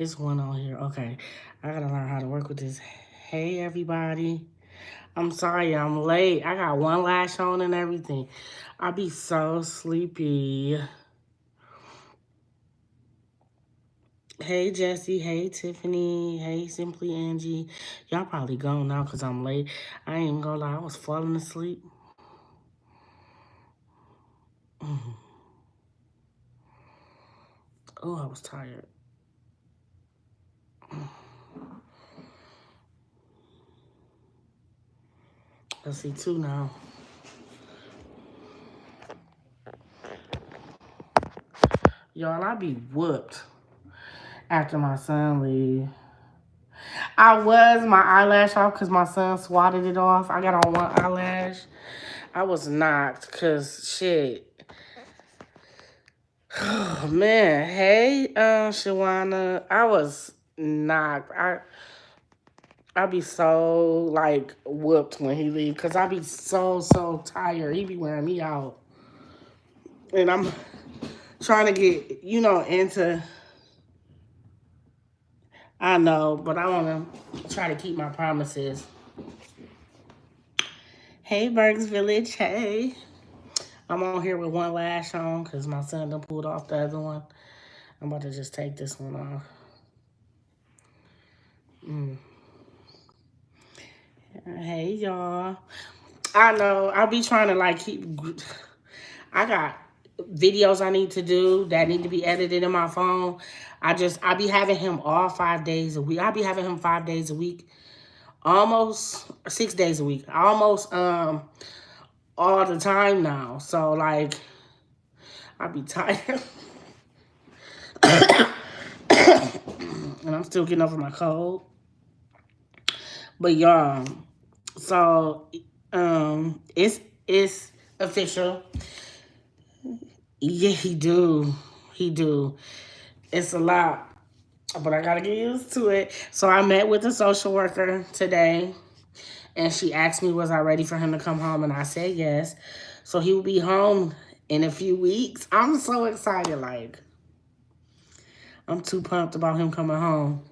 It's one on here. Okay. I gotta learn how to work with this. Hey, everybody. I'm sorry I'm late. I got one lash on and everything. I be so sleepy. Hey, Jesse. Hey, Tiffany. Hey, Simply Angie. Y'all probably gone now because I'm late. I ain't even gonna lie. I was falling asleep. Oh, I was tired. Let's see, two now. Y'all, I be whooped after my son leave. I was my eyelash off because my son swatted it off. I got on one eyelash. I was knocked because shit. Oh, man. Hey, Shawana. I was knocked. I be so like whooped when he leave because I be so tired. He be wearing me out. And I'm trying to get, into I know, but I want to try to keep my promises. Hey, Bergs Village. Hey. I'm on here with one lash on because my son done pulled off the other one. I'm about to just take this one off. Hey, y'all. I know. I'll be trying to, like, keep... I got videos I need to do that need to be edited in my phone. I be having him all 5 days a week. I be having him 5 days a week. Almost 6 days a week. Almost all the time now. So, like, I be tired. And I'm still getting over my cold. But y'all, so it's official. Yeah, he do. He do. It's a lot. But I gotta get used to it. So I met with a social worker today, and she asked me, was I ready for him to come home? And I said yes. So he will be home in a few weeks. I'm so excited. Like, I'm too pumped about him coming home.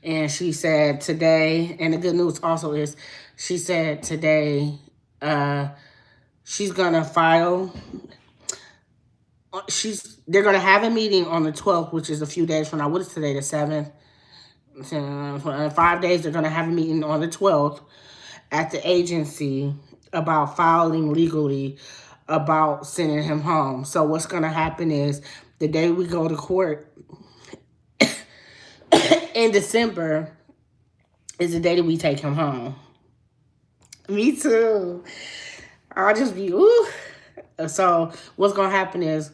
And she said today, and the good news also is, she said today, she's gonna file. They're gonna have a meeting on the 12th, which is a few days from now. What is today, the 7th? In 5 days, they're gonna have a meeting on the 12th at the agency about filing legally about sending him home. So what's gonna happen is the day we go to court in December is the day that we take him home. Me too. I'll just be, ooh. So what's going to happen is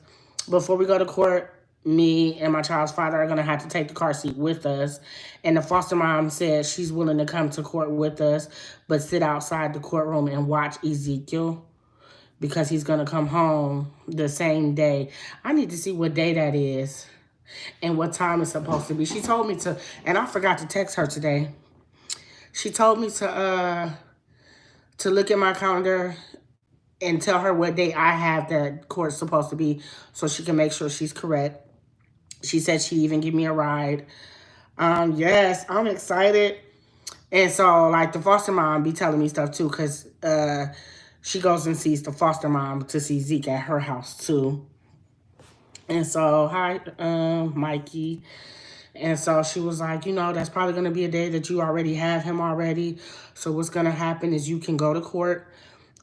before we go to court, me and my child's father are going to have to take the car seat with us. And the foster mom said she's willing to come to court with us, but sit outside the courtroom and watch Ezekiel because he's going to come home the same day. I need to see what day that is and what time it's supposed to be. She told me to, and I forgot to text her today. She told me to look at my calendar and tell her what day I have that court's supposed to be so she can make sure she's correct. She said she'd even give me a ride. Yes, I'm excited. And so, like, the foster mom be telling me stuff, too, because she goes and sees the foster mom to see Zeke at her house, too. And so, hi, Mikey. And so she was like, that's probably going to be a day that you already have him already. So what's going to happen is you can go to court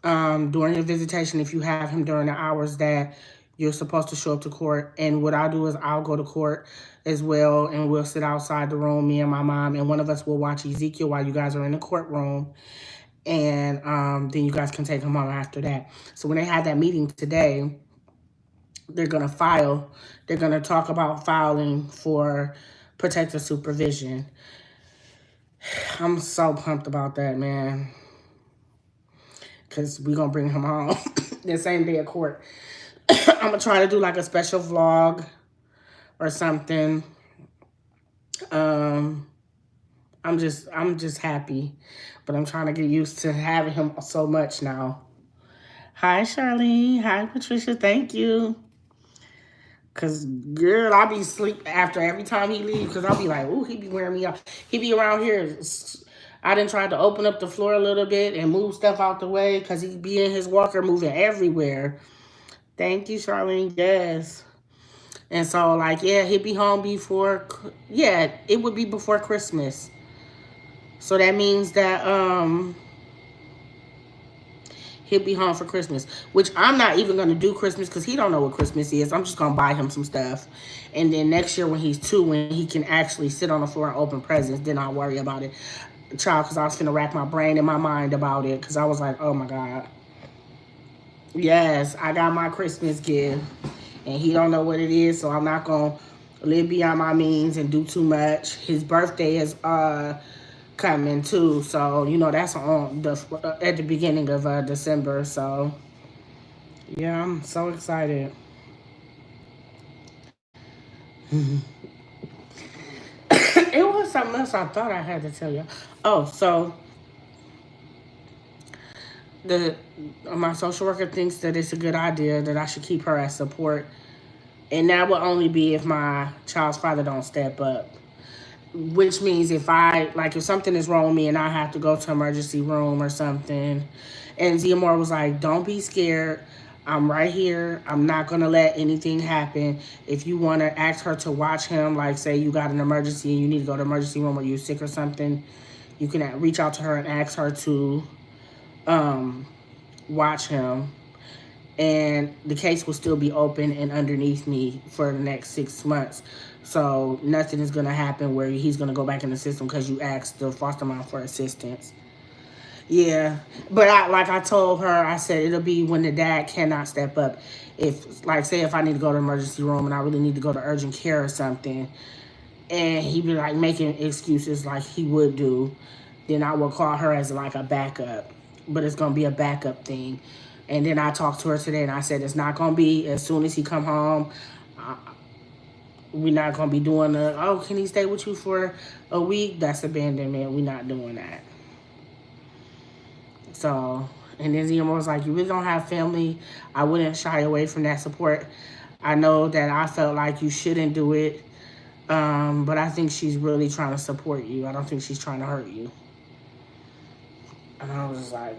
during your visitation if you have him during the hours that you're supposed to show up to court. And what I'll do is I'll go to court as well, and we'll sit outside the room, me and my mom, and one of us will watch Ezekiel while you guys are in the courtroom. And then you guys can take him home after that. So when they had that meeting today, they're going to talk about filing for protective supervision. I'm so pumped about that, man. Because we're going to bring him home the same day of court. I'm going to try to do like a special vlog or something. I'm just happy. But I'm trying to get used to having him so much now. Hi, Charlene. Hi, Patricia. Thank you. Cause girl, I be sleep after every time he leave. Cause I'll be like, ooh, he be wearing me out. He be around here. I done tried to open up the floor a little bit and move stuff out the way. Cause he be in his walker moving everywhere. Thank you, Charlene. Yes. And so like, yeah, he'd be home before. Yeah, it would be before Christmas. So that means that he'll be home for Christmas, which I'm not even going to do Christmas because he don't know what Christmas is. I'm just going to buy him some stuff. And then next year when he's 2, when he can actually sit on the floor and open presents, then I'll worry about it. Child, because I was finna rack my brain and my mind about it because I was like, oh my God. Yes, I got my Christmas gift and he don't know what it is, so I'm not going to live beyond my means and do too much. His birthday is coming too, so you know that's on the at the beginning of December. So yeah, I'm so excited. It was something else I thought I had to tell you. Oh, so the my social worker thinks that it's a good idea that I should keep her as support, and that will only be if my child's father don't step up. Which means if something is wrong with me and I have to go to emergency room or something, and Zia was like, don't be scared. I'm right here. I'm not going to let anything happen. If you want to ask her to watch him, like say you got an emergency and you need to go to the emergency room or you're sick or something, you can reach out to her and ask her to watch him. And the case will still be open and underneath me for the next 6 months. So nothing is going to happen where he's going to go back in the system because you asked the foster mom for assistance. Yeah, but like I told her, I said it'll be when the dad cannot step up. If, like, say if I need to go to the emergency room and I really need to go to urgent care or something, and he be like making excuses like he would do, then I will call her as like a backup. But it's gonna be a backup thing. And then I talked to her today and I said it's not gonna be as soon as he come home. We're not gonna be doing can he stay with you for a week? That's abandonment. We're not doing that. So, and then Zia was like, you really don't have family. I wouldn't shy away from that support. I know that I felt like you shouldn't do it. But I think she's really trying to support you. I don't think she's trying to hurt you. And I was just like,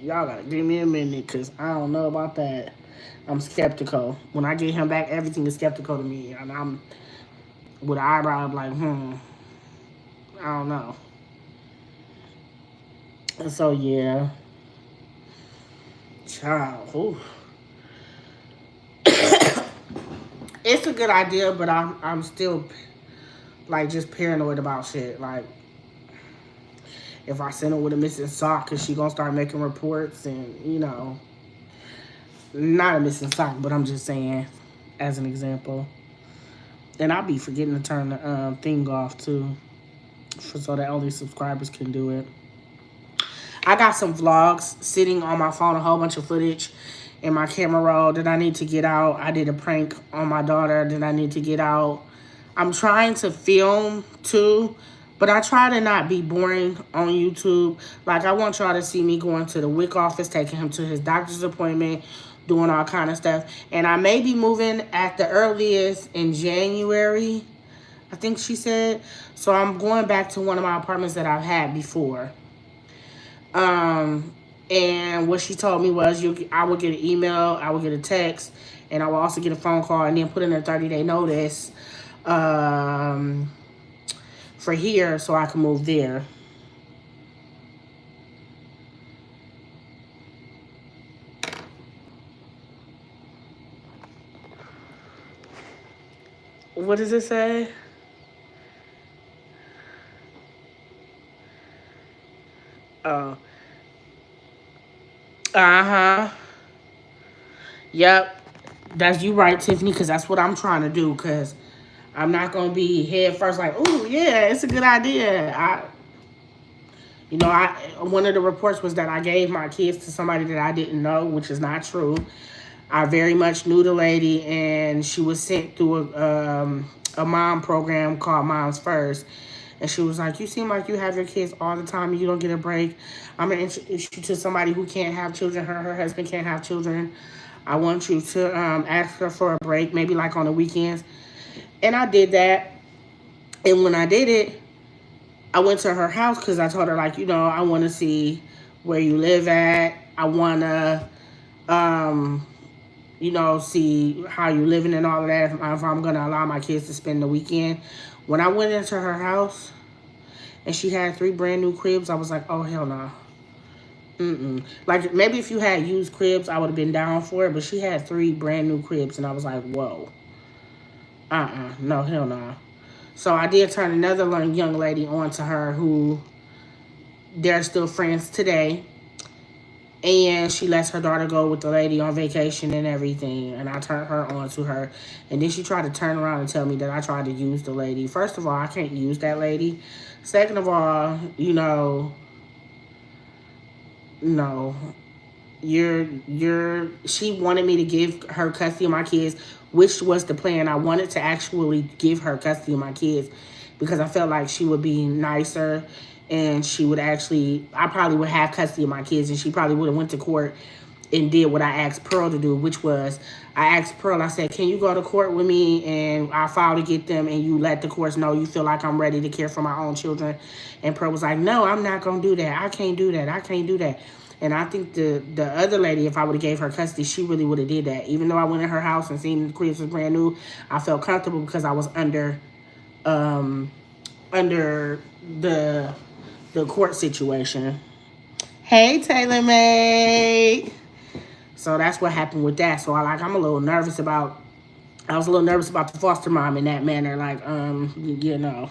y'all gotta give me a minute because I don't know about that. I'm skeptical. When I get him back, everything is skeptical to me. And I'm with an eyebrow, I'm like, I don't know. And so, yeah. Child, ooh. It's a good idea, but I'm still, like, just paranoid about shit. Like, if I send her with a missing sock, is she gonna start making reports? And, you know, not a missing sock, but I'm just saying, as an example. And I'll be forgetting to turn the thing off, too, so that only subscribers can do it. I got some vlogs sitting on my phone, a whole bunch of footage in my camera roll that I need to get out. I did a prank on my daughter that I need to get out. I'm trying to film, too, but I try to not be boring on YouTube. Like, I want y'all to see me going to the WIC office, taking him to his doctor's appointment, doing all kind of stuff. And I may be moving at the earliest in January, I think she said. So I'm going back to one of my apartments that I've had before. And what she told me was I would get an email, I would get a text, and I would also get a phone call and then put in a 30-day notice for here so I can move there. What does it say? Oh. Uh-huh. Yep. That's you right, Tiffany, because that's what I'm trying to do, because I'm not going to be head first like, oh, yeah, it's a good idea. One of the reports was that I gave my kids to somebody that I didn't know, which is not true. I very much knew the lady, and she was sent through a mom program called Moms First. And she was like, you seem like you have your kids all the time and you don't get a break. I'm going to introduce you to somebody who can't have children. Her husband can't have children. I want you to ask her for a break, maybe like on the weekends. And I did that. And when I did it, I went to her house because I told her, like, you know, I want to see where you live at. I want to, you know, see how you living and all of that. If I'm going to allow my kids to spend the weekend. When I went into her house and she had 3 brand new cribs, I was like, oh, hell no. Like, maybe if you had used cribs, I would have been down for it. But she had 3 brand new cribs, and I was like, whoa. No, hell no. So I did turn another young lady on to her who they're still friends today. And she lets her daughter go with the lady on vacation and everything. And I turned her on to her. And then she tried to turn around and tell me that I tried to use the lady. First of all, I can't use that lady. Second of all, you know, no. She wanted me to give her custody of my kids, which was the plan. I wanted to actually give her custody of my kids because I felt like she would be nicer and she would actually, I probably would have custody of my kids and she probably would have went to court and did what I asked Pearl to do, which was, I asked Pearl, I said, can you go to court with me and I'll file to get them and you let the courts know you feel like I'm ready to care for my own children? And Pearl was like, no, I'm not going to do that. I can't do that. I can't do that. And I think the other lady, if I would have gave her custody, she really would have did that. Even though I went in her house and seen the cribs was brand new, I felt comfortable because I was under the court situation. Hey, Taylor May. So that's what happened with that. So I'm a little nervous about. I was a little nervous about the foster mom in that manner. Like, you know.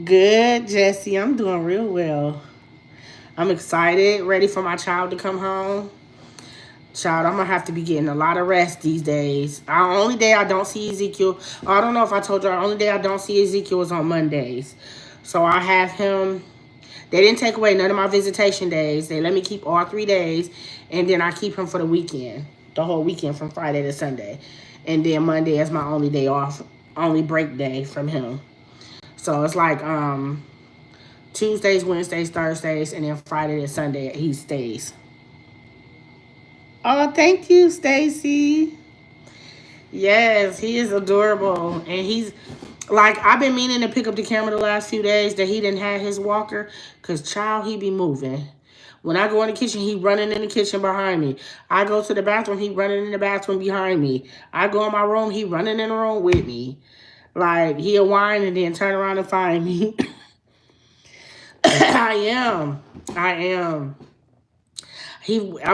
Good, Jesse. I'm doing real well. I'm excited, ready for my child to come home. Child, I'm going to have to be getting a lot of rest these days. The only day I don't see Ezekiel, I don't know if I told you, the only day I don't see Ezekiel is on Mondays. So I have him, they didn't take away none of my visitation days. They let me keep all 3 days, and then I keep him for the weekend, the whole weekend from Friday to Sunday. And then Monday is my only day off, only break day from him. So it's like, Tuesdays, Wednesdays, Thursdays, and then Friday to Sunday, he stays. Oh, thank you, Stacy. Yes, he is adorable. And he's, like, I've been meaning to pick up the camera the last few days that he didn't have his walker. Because, child, he be moving. When I go in the kitchen, he running in the kitchen behind me. I go to the bathroom, he running in the bathroom behind me. I go in my room, he running in the room with me. Like, he'll whine and then turn around and find me. I am. I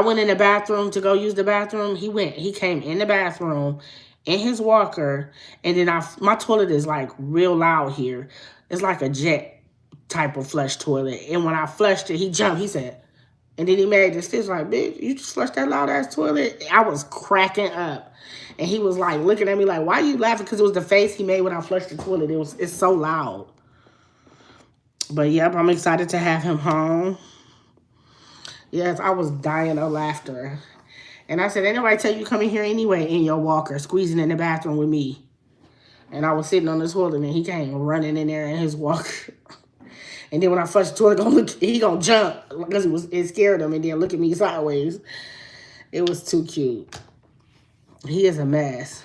went in the bathroom to go use the bathroom. He came in the bathroom in his walker. And then my toilet is like real loud here. It's like a jet type of flush toilet. And when I flushed it, he jumped. He said, and then he made this face like, bitch, you just flushed that loud ass toilet? I was cracking up. And he was like looking at me like, why are you laughing? Because it was the face he made when I flushed the toilet. It's so loud. But yep, I'm excited to have him home. Yes, I was dying of laughter. And I said, ain't nobody tell you come in here anyway in your walker, squeezing in the bathroom with me. And I was sitting on the toilet and he came running in there in his walker. And then when I flushed the toilet, he gonna jump because it scared him and then look at me sideways. It was too cute. He is a mess.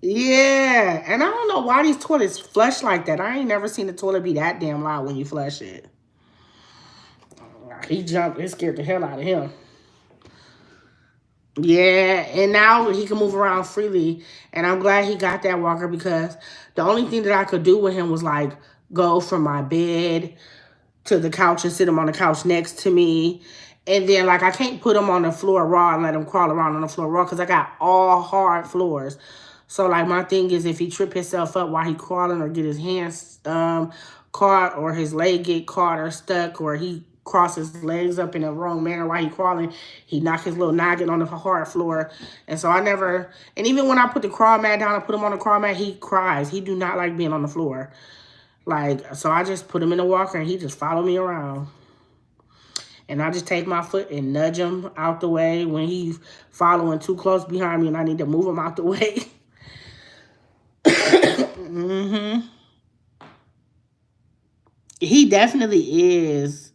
Yeah, and I don't know why these toilets flush like that. I ain't never seen the toilet be that damn loud when you flush it. He jumped. It scared the hell out of him. Yeah, and now he can move around freely. And I'm glad he got that walker because the only thing that I could do with him was like go from my bed to the couch and sit him on the couch next to me. And then like I can't put him on the floor raw and let him crawl around on the floor raw because I got all hard floors. So, like, my thing is if he trip himself up while he crawling or get his hands caught or his leg get caught or stuck or he cross his legs up in the wrong manner while he crawling, he knock his little noggin on the hard floor. And so I never, and even when I put the crawl mat down and put him on the crawl mat, he cries. He do not like being on the floor. Like, so I just put him in the walker and he just follow me around. And I just take my foot and nudge him out the way when he's following too close behind me and I need to move him out the way. He definitely is.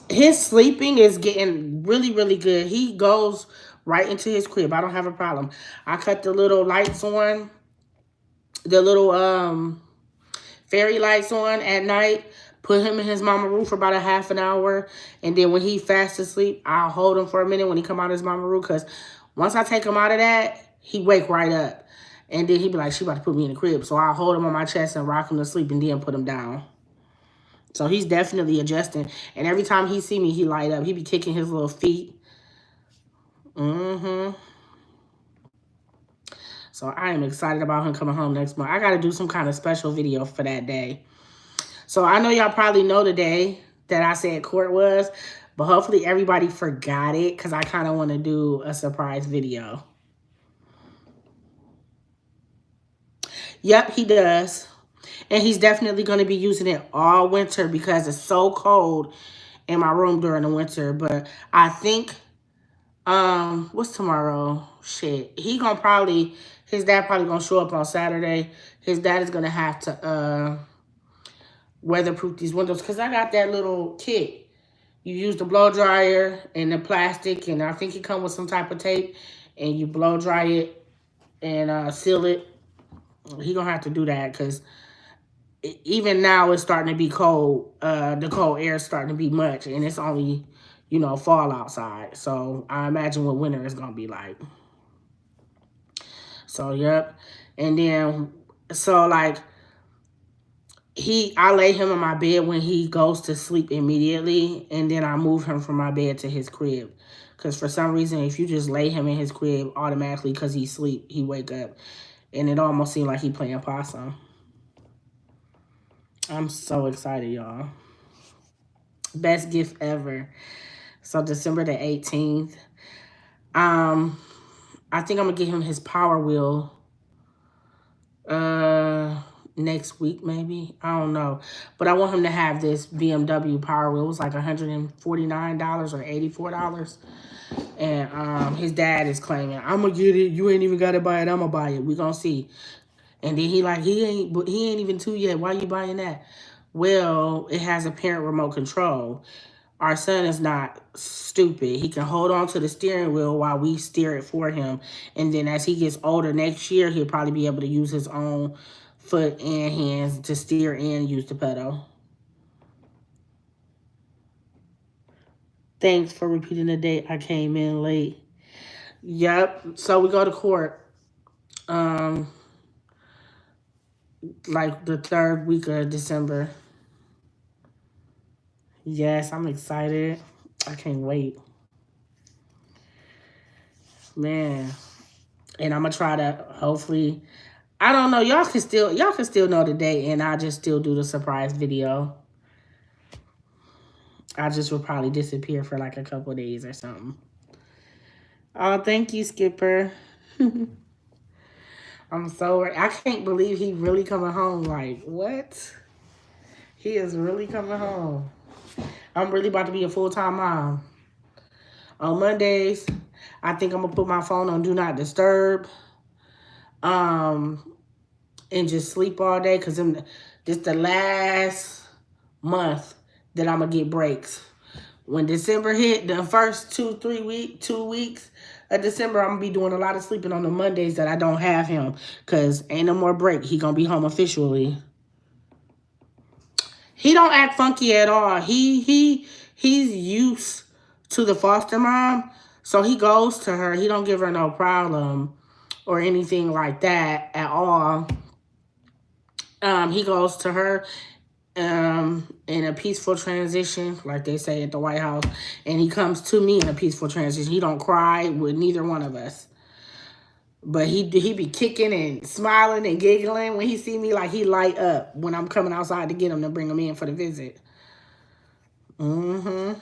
His sleeping is getting really, really good. He goes right into his crib. I don't have a problem. I cut the little lights on, the little fairy lights on at night, put him in his mama room for about a half an hour, and then when he fast asleep, I'll hold him for a minute when he come out of his mama room, because once I take him out of that, he wake right up. And then he be like, she about to put me in the crib. So I'll hold him on my chest and rock him to sleep and then put him down. So he's definitely adjusting. And every time he see me, he light up. He be kicking his little feet. So I am excited about him coming home next month. I got to do some kind of special video for that day. So I know y'all probably know the day that I said court was, but hopefully everybody forgot it, because I kind of want to do a surprise video. Yep, he does. And he's definitely going to be using it all winter because it's so cold in my room during the winter. But I think, what's tomorrow? Shit. He going to probably, his dad probably going to show up on Saturday. His dad is going to have to weatherproof these windows, because I got that little kit. You use the blow dryer and the plastic, and I think it comes with some type of tape, and you blow dry it and seal it. He gonna have to do that, because even now it's starting to be cold. The cold air is starting to be much, and it's only, you know, fall outside. So I imagine what winter is gonna be like. So yep. And then, so like, I lay him in my bed when he goes to sleep immediately, and then I move him from my bed to his crib. Because for some reason, if you just lay him in his crib automatically, because he sleep, he wake up. And it almost seemed like he playing possum. I'm so excited, y'all. Best gift ever. So December the 18th. I think I'm going to get him his Power Wheel next week, maybe. I don't know. But I want him to have this BMW Power Wheel. It was like $149 or $84. And his dad is claiming, I'm gonna get it. You ain't even gotta buy it. I'm gonna buy it. We gonna see. And then he like, he ain't even 2 yet. Why you buying that? Well, it has a parent remote control. Our son is not stupid. He can hold on to the steering wheel while we steer it for him. And then as he gets older next year, he'll probably be able to use his own foot and hands to steer and use the pedal. Thanks for repeating the date. I came in late. Yep. So we go to court. Like the 3rd week of December. Yes, I'm excited. I can't wait. Man. And I'm gonna try to hopefully, I don't know, y'all can still know the date, and I just still do the surprise video. I just will probably disappear for like a couple days or something. Oh, thank you, Skipper. I'm so, I can't believe he really coming home. Like, what? He is really coming home. I'm really about to be a full-time mom. On Mondays, I think I'm going to put my phone on Do Not Disturb. And just sleep all day, because this the last month that I'm going to get breaks. When December hit, the first 2 weeks of December, I'm going to be doing a lot of sleeping on the Mondays that I don't have him, because ain't no more break. He going to be home officially. He don't act funky at all. He's used to the foster mom, so he goes to her. He don't give her no problem or anything like that at all. He goes to her in a peaceful transition, like they say at the White House, and he comes to me in a peaceful transition. He don't cry with neither one of us. But he be kicking and smiling and giggling when he see me. Like, he light up when I'm coming outside to get him to bring him in for the visit. And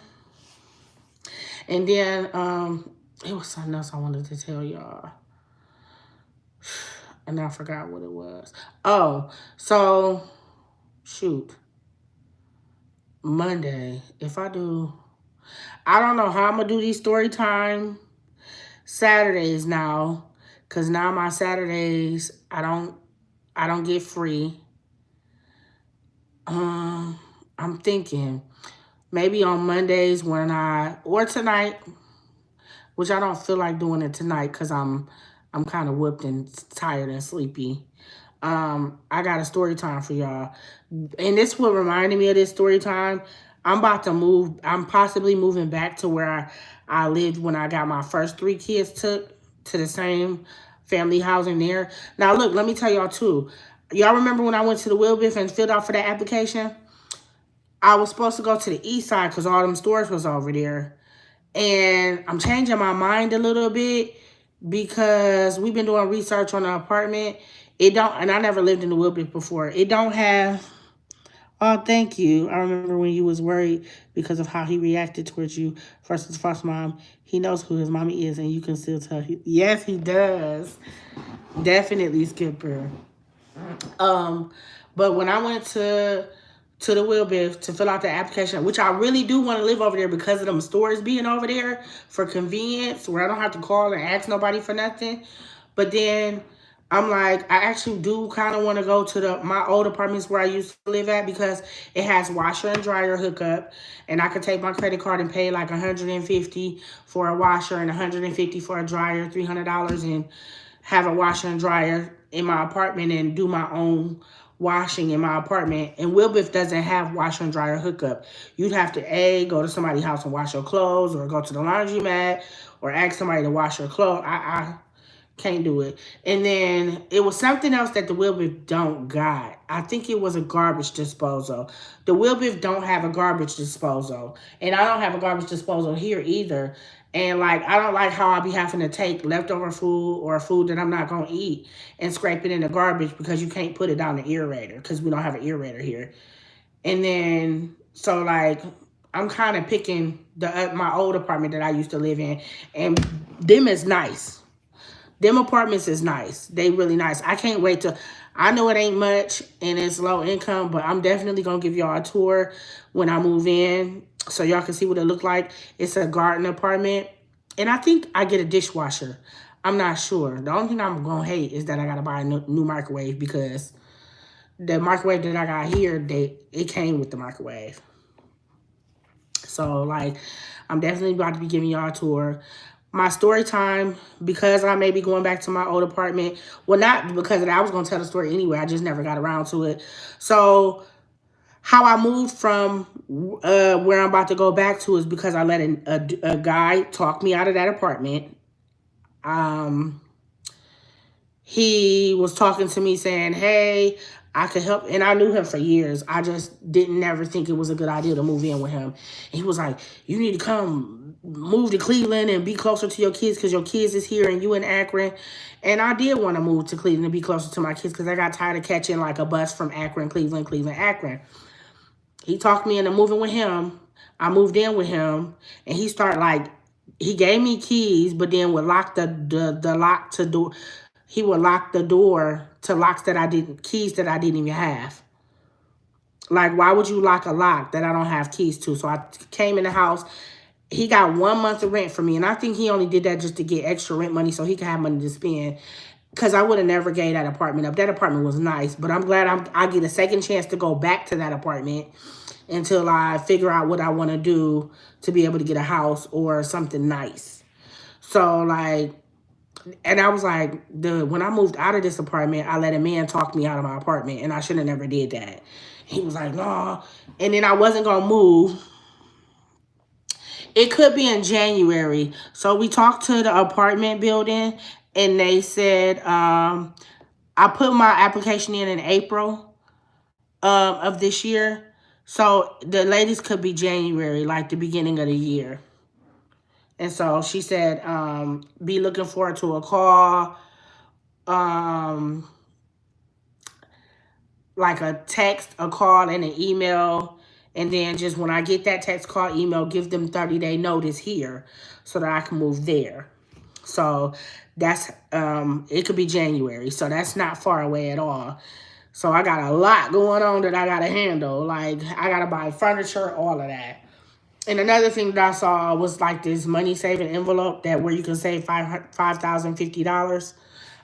then it was something else I wanted to tell y'all. And I forgot what it was. Oh, so shoot. Monday. If I don't know how I'm gonna do these story time Saturdays now. Cause now my Saturdays, I don't get free. I'm thinking maybe on Mondays or tonight which I don't feel like doing it tonight because I'm kind of whooped and tired and sleepy. I got a story time for y'all. And this what reminded me of this story time. I'm about to move. I'm possibly moving back to where I lived when I got my first 3 kids took to the same family housing there. Now, look, let me tell y'all, too. Y'all remember when I went to the WillBiff and filled out for that application? I was supposed to go to the east side because all them stores was over there. And I'm changing my mind a little bit because we've been doing research on the apartment. It don't, and I never lived in the WillBiff before. It don't have, oh, thank you. I remember when you was worried because of how he reacted towards you versus first mom. He knows who his mommy is, and you can still tell. Yes, he does. Definitely, Skipper. But when I went to the WillBiff to fill out the application, which I really do want to live over there because of them stores being over there for convenience, where I don't have to call and ask nobody for nothing. But then I'm like, I actually do kind of want to go to my old apartments where I used to live at because it has washer and dryer hookup, and I could take my credit card and pay like $150 for a washer and $150 for a dryer, $300, and have a washer and dryer in my apartment and do my own washing in my apartment. And WillBiff doesn't have washer and dryer hookup. You'd have to go to somebody's house and wash your clothes, or go to the laundromat, or ask somebody to wash your clothes. I can't do it. And then it was something else that the WillBiff don't got. I think it was a garbage disposal. The WillBiff don't have a garbage disposal. And I don't have a garbage disposal here either. And like, I don't like how I'll be having to take leftover food or food that I'm not going to eat and scrape it in the garbage because you can't put it down the aerator because we don't have an aerator here. And then, so like, I'm kind of picking my old apartment that I used to live in, and them is nice. Them apartments is nice. They really nice. I can't wait to, I know it ain't much and it's low income, but I'm definitely going to give y'all a tour when I move in so y'all can see what it look like. It's a garden apartment, and I think I get a dishwasher. I'm not sure. The only thing I'm going to hate is that I got to buy a new microwave because the microwave that I got here, it came with the microwave. So, like, I'm definitely about to be giving y'all a tour. My story time, because I may be going back to my old apartment. Well, not because of that. I was going to tell the story anyway. I just never got around to it. So, how I moved from where I'm about to go back to is because I let a guy talk me out of that apartment. He was talking to me saying, hey, I could help. And I knew him for years. I just didn't never think it was a good idea to move in with him. And he was like, you need to come move to Cleveland and be closer to your kids because your kids is here and you in Akron. And I did want to move to Cleveland and be closer to my kids because I got tired of catching like a bus from Akron, Cleveland, Akron. He talked me into moving with him. I moved in with him, and he started like, he gave me keys, but then would lock the lock to door. He would lock the door to locks that keys that I didn't even have. Like, why would you lock a lock that I don't have keys to? So I came in the house. He got 1 month of rent for me, and I think he only did that just to get extra rent money so he could have money to spend. Because I would have never gave that apartment up. That apartment was nice, but I'm glad I get a second chance to go back to that apartment until I figure out what I want to do to be able to get a house or something nice. So, like, and I was like, when I moved out of this apartment, I let a man talk me out of my apartment, and I should have never did that. He was like, no. And then I wasn't going to move. It could be in January. So we talked to the apartment building, and they said, I put my application in April of this year. So the latest could be January, like the beginning of the year. And so she said, be looking forward to a call, like a text, a call, and an email. And then just when I get that text, call, email, give them 30-day notice here so that I can move there. So that's, it could be January. So that's not far away at all. So I got a lot going on that I got to handle. Like, I got to buy furniture, all of that. And another thing that I saw was like this money-saving envelope where you can save $5,050.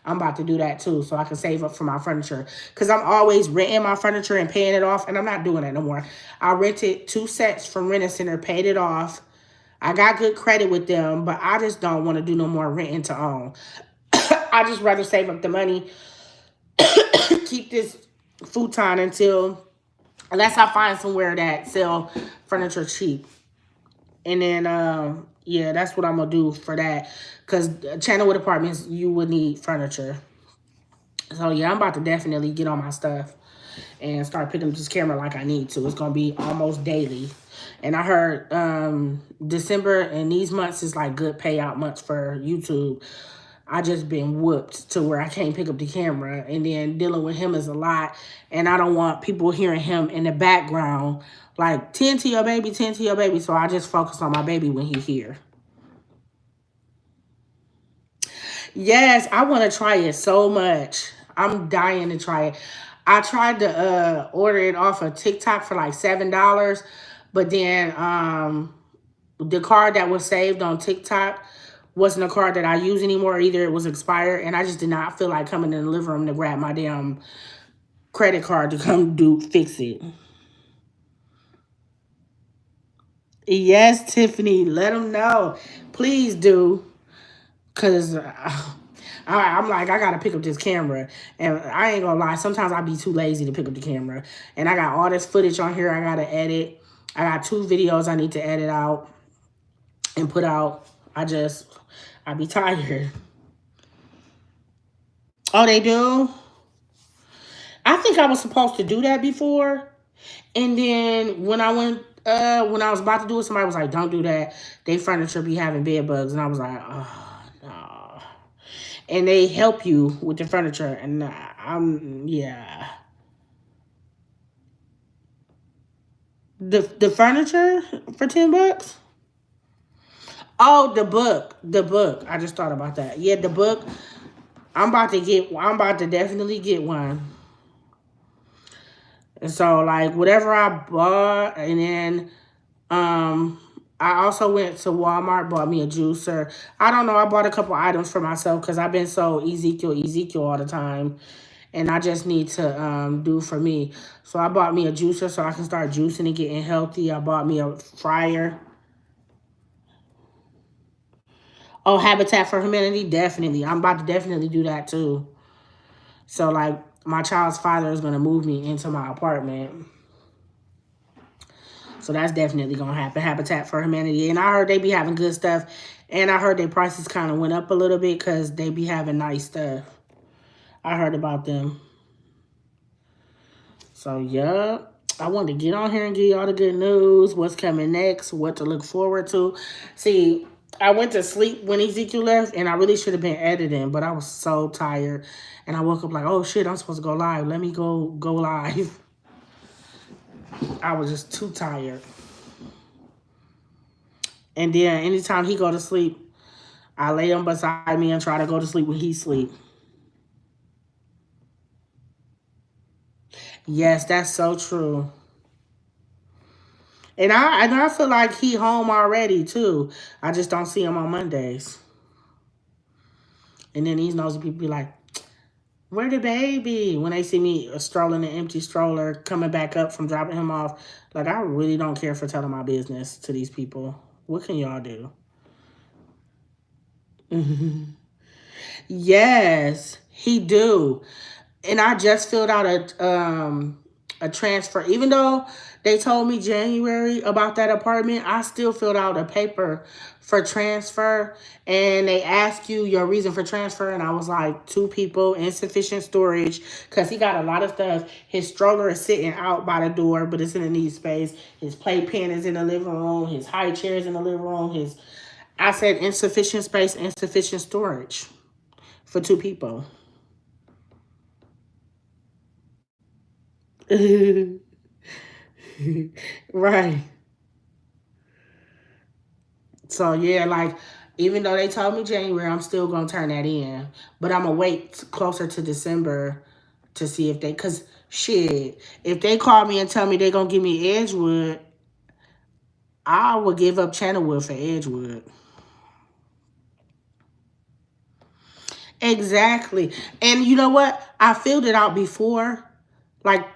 I'm about to do that too so I can save up for my furniture. Because I'm always renting my furniture and paying it off, and I'm not doing that no more. I rented 2 sets from Rent-A-Center, paid it off. I got good credit with them, but I just don't want to do no more renting to own. I just rather save up the money, keep this futon until, unless I find somewhere that sell furniture cheap. And then, yeah, that's what I'm going to do for that. Because Channel with Apartments, you would need furniture. So, yeah, I'm about to definitely get on my stuff and start picking up this camera like I need to. It's going to be almost daily. And I heard December and these months is like good payout months for YouTube. I just been whooped to where I can't pick up the camera. And then dealing with him is a lot. And I don't want people hearing him in the background. Like, tend to your baby, tend to your baby. So I just focus on my baby when he's here. Yes, I want to try it so much. I'm dying to try it. I tried to order it off of TikTok for like $7. But then the card that was saved on TikTok wasn't a card that I use anymore either. It was expired. And I just did not feel like coming in the living room to grab my damn credit card to come fix it. Yes, Tiffany, let them know. Please do. Because I'm like, I got to pick up this camera. And I ain't going to lie. Sometimes I be too lazy to pick up the camera. And I got all this footage on here I got to edit. I got 2 videos I need to edit out and put out. I be tired. Oh, they do? I think I was supposed to do that before. And then when I was about to do it, somebody was like, don't do that. They furniture be having bed bugs. And I was like, oh, no. And they help you with the furniture. And yeah. The furniture for $10? Oh, the book. The book. I just thought about that. Yeah, the book. I'm about to definitely get one. And so, like, whatever I bought, and then I also went to Walmart, bought me a juicer. I don't know, I bought a couple items for myself because I've been so Ezekiel all the time. And I just need to do for me. So I bought me a juicer so I can start juicing and getting healthy. I bought me a fryer. Oh, Habitat for Humanity, definitely. I'm about to definitely do that too. So, like, my child's father is going to move me into my apartment. So that's definitely going to happen. Habitat for Humanity. And I heard they be having good stuff. And I heard their prices kind of went up a little bit because they be having nice stuff. I heard about them. So, yeah. I wanted to get on here and give y'all the good news. What's coming next. What to look forward to. See, I went to sleep when Ezekiel left. And I really should have been editing. But I was so tired. And I woke up like, oh, shit, I'm supposed to go live. Let me go live. I was just too tired. And then anytime he go to sleep, I lay him beside me and try to go to sleep when he sleep. Yes, that's so true. And I feel like he home already too. I just don't see him on Mondays. And then these nosy people be like, where the baby? When they see me strolling an empty stroller, coming back up from dropping him off. Like, I really don't care for telling my business to these people. What can y'all do? Yes, he do. And I just filled out a transfer. Even though they told me January about that apartment, I still filled out a paper for transfer. And they ask you your reason for transfer. And I was like, 2 people, insufficient storage. Because he got a lot of stuff. His stroller is sitting out by the door, but it's in a neat space. His playpen is in the living room. His high chair is in the living room. I said insufficient space, insufficient storage for 2 people. Right. So, yeah, like, even though they told me January, I'm still going to turn that in. But I'm going to wait closer to December to see if because, shit, if they call me and tell me they're going to give me Edgewood, I will give up Channelwood for Edgewood. Exactly. And you know what? I filled it out before, like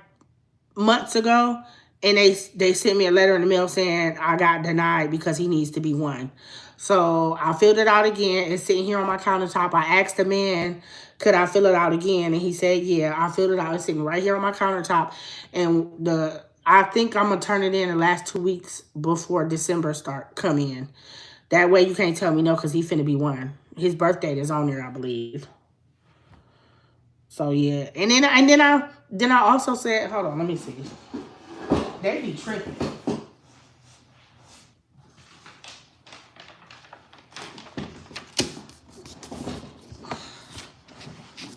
months ago, And they sent me a letter in the mail saying I got denied because he needs to be one. So I filled it out again. It's sitting here on my countertop. I asked the man, could I fill it out again? And he said, yeah, I filled it out. It's sitting right here on my countertop. And I think I'm going to turn it in the last 2 weeks before December come in. That way you can't tell me no because he finna be one. His birth date is on there, I believe. So yeah. And then I also said, hold on, let me see. They be tripping.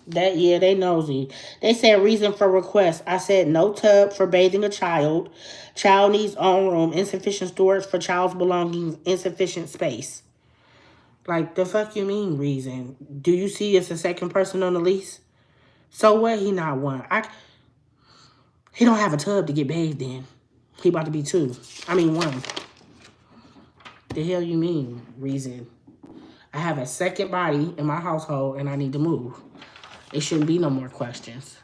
They nosy. They said reason for request. I said no tub for bathing a child. Child needs own room. Insufficient storage for child's belongings. Insufficient space. Like, the fuck you mean reason? Do you see it's a second person on the lease? So what? He not one. He don't have a tub to get bathed in. He about to be 2. I mean 1. The hell you mean reason? I have a second body in my household and I need to move. It shouldn't be no more questions.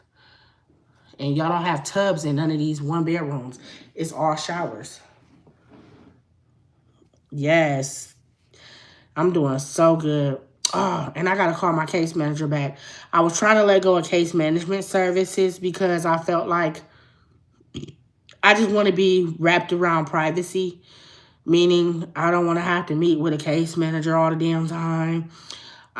And y'all don't have tubs in none of these 1 bedrooms. It's all showers. Yes. I'm doing so good. Oh, and I got to call my case manager back. I was trying to let go of case management services because I felt like I just want to be wrapped around privacy. Meaning I don't want to have to meet with a case manager all the damn time.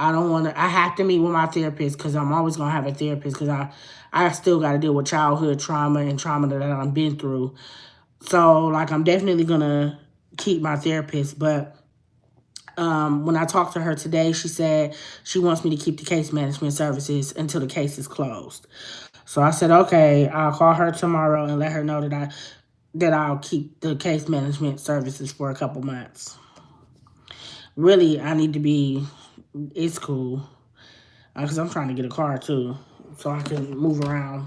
I have to meet with my therapist because I'm always going to have a therapist because I still got to deal with childhood trauma and trauma that I've been through. So, like, I'm definitely going to keep my therapist. But when I talked to her today, she said she wants me to keep the case management services until the case is closed. So I said, okay, I'll call her tomorrow and let her know that I'll keep the case management services for a couple months. Really, I need to be... It's cool. Because I'm trying to get a car, too. So I can move around.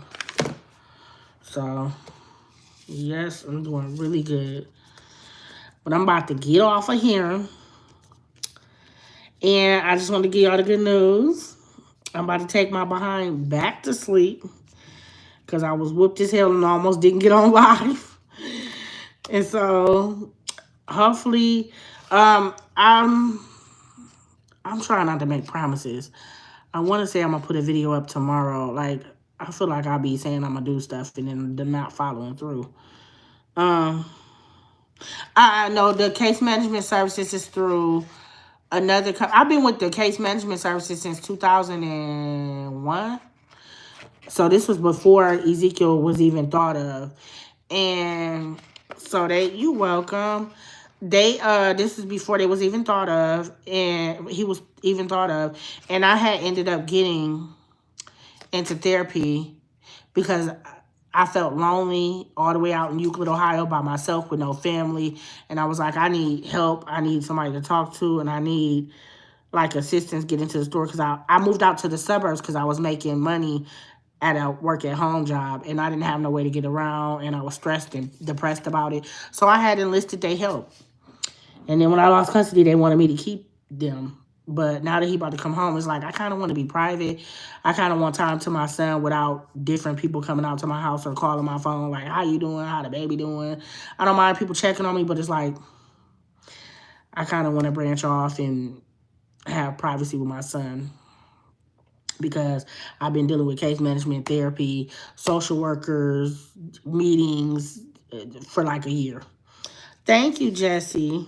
So, yes, I'm doing really good. But I'm about to get off of here. And I just want to give y'all the good news. I'm about to take my behind back to sleep. Because I was whooped as hell and almost didn't get on live. And so, hopefully, I'm trying not to make promises. I want to say I'm going to put a video up tomorrow. Like, I feel like I'll be saying I'm going to do stuff and then they're not following through. I know the case management services is through another company. I've been with the case management services since 2001. So this was before Ezekiel was even thought of. And so you welcome. This is before they was even thought of, and he was even thought of, and I had ended up getting into therapy because I felt lonely all the way out in Euclid, Ohio by myself with no family, and I was like, I need help, I need somebody to talk to, and I need like assistance getting to the store because I moved out to the suburbs because I was making money at a work-at-home job, and I didn't have no way to get around, and I was stressed and depressed about it, so I had enlisted their help. And then when I lost custody, they wanted me to keep them. But now that he about to come home, it's like, I kind of want to be private. I kind of want time to my son without different people coming out to my house or calling my phone, like, how you doing? How the baby doing? I don't mind people checking on me, but it's like, I kind of want to branch off and have privacy with my son. Because I've been dealing with case management, therapy, social workers, meetings for like a year. Thank you, Jesse.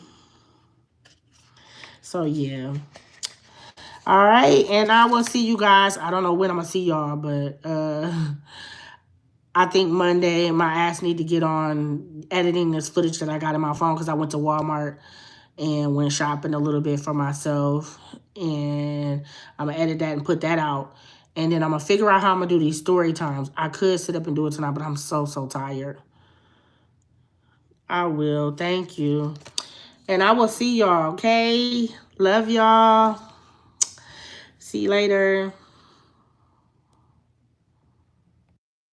So, yeah. All right. And I will see you guys. I don't know when I'm going to see y'all, but I think Monday my ass need to get on editing this footage that I got in my phone because I went to Walmart and went shopping a little bit for myself. And I'm going to edit that and put that out. And then I'm going to figure out how I'm going to do these story times. I could sit up and do it tonight, but I'm so tired. I will. Thank you. And I will see y'all, okay? Love y'all. See you later.